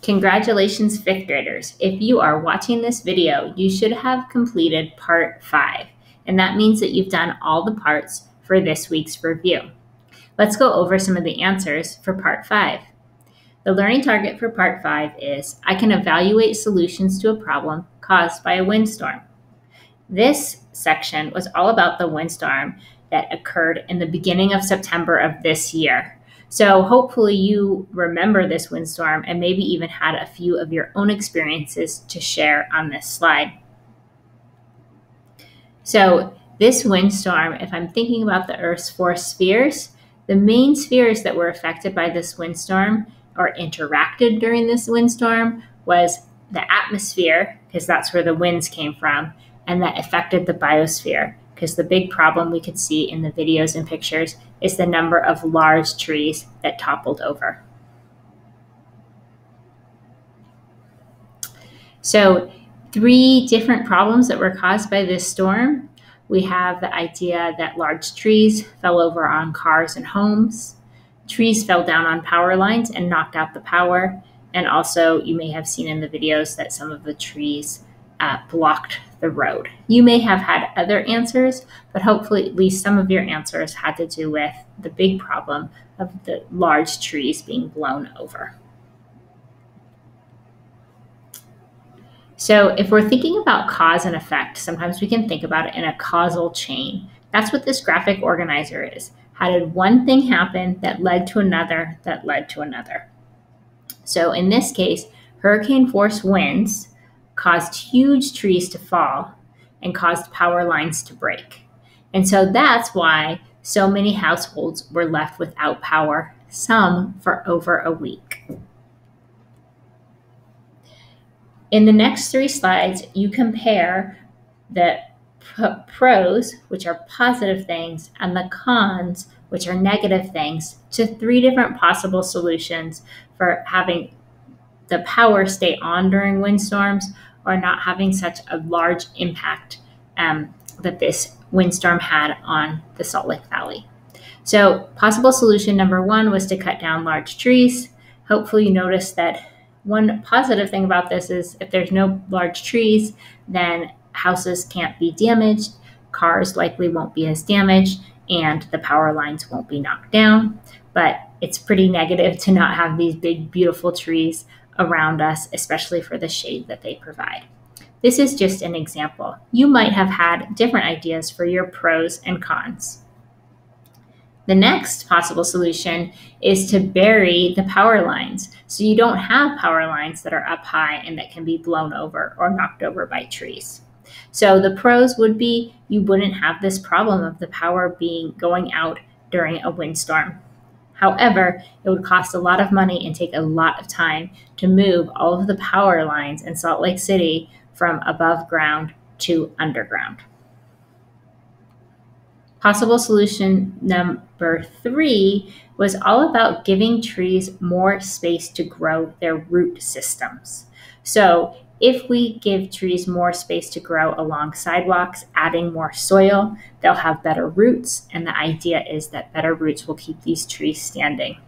Congratulations, fifth graders. If you are watching this video, you should have completed part 5, and that means that you've done all the parts for this week's review. Let's go over some of the answers for part 5. The learning target for part 5 is, I can evaluate solutions to a problem caused by a windstorm. This section was all about the windstorm that occurred in the beginning of September of this year. So hopefully you remember this windstorm and maybe even had a few of your own experiences to share on this slide. So this windstorm, if I'm thinking about the Earth's 4 spheres, the main spheres that were affected by this windstorm or interacted during this windstorm was the atmosphere, because that's where the winds came from, and that affected the biosphere, because the big problem we could see in the videos and pictures is the number of large trees that toppled over. So 3 different problems that were caused by this storm. We have the idea that large trees fell over on cars and homes. Trees fell down on power lines and knocked out the power. And also you may have seen in the videos that some of the trees blocked the road. You may have had other answers, but hopefully at least some of your answers had to do with the big problem of the large trees being blown over. So if we're thinking about cause and effect, sometimes we can think about it in a causal chain. That's what this graphic organizer is. How did one thing happen that led to another that led to another? So in this case, hurricane force winds caused huge trees to fall and caused power lines to break. And so that's why so many households were left without power, some for over a week. In the next 3 slides, you compare the pros, which are positive things, and the cons, which are negative things, to 3 different possible solutions for having the power stay on during windstorms or not having such a large impact that this windstorm had on the Salt Lake Valley. So possible solution number 1 was to cut down large trees. Hopefully you noticed that one positive thing about this is if there's no large trees, then houses can't be damaged, cars likely won't be as damaged, and the power lines won't be knocked down. But it's pretty negative to not have these big, beautiful trees around us, especially for the shade that they provide. This is just an example. You might have had different ideas for your pros and cons. The next possible solution is to bury the power lines, so you don't have power lines that are up high and that can be blown over or knocked over by trees. So the pros would be you wouldn't have this problem of the power going out during a windstorm. However, it would cost a lot of money and take a lot of time to move all of the power lines in Salt Lake City from above ground to underground. Possible solution number 3 was all about giving trees more space to grow their root systems. So if we give trees more space to grow along sidewalks, adding more soil, they'll have better roots, and the idea is that better roots will keep these trees standing.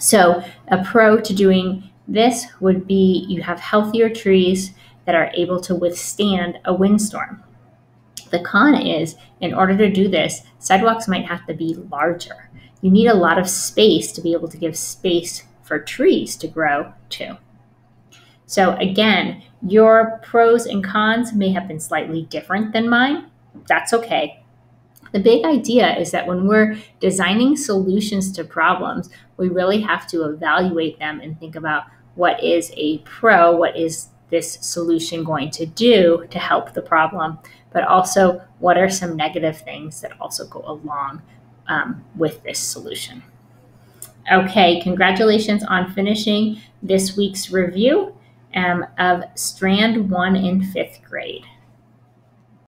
So a pro to doing this would be you have healthier trees that are able to withstand a windstorm. The con is, in order to do this, sidewalks might have to be larger. You need a lot of space to be able to give space for trees to grow too. So again, your pros and cons may have been slightly different than mine. That's okay. The big idea is that when we're designing solutions to problems, we really have to evaluate them and think about what is a pro, what is this solution going to do to help the problem, but also what are some negative things that also go along with this solution. Okay, congratulations on finishing this week's review of Strand 1 in 5th grade.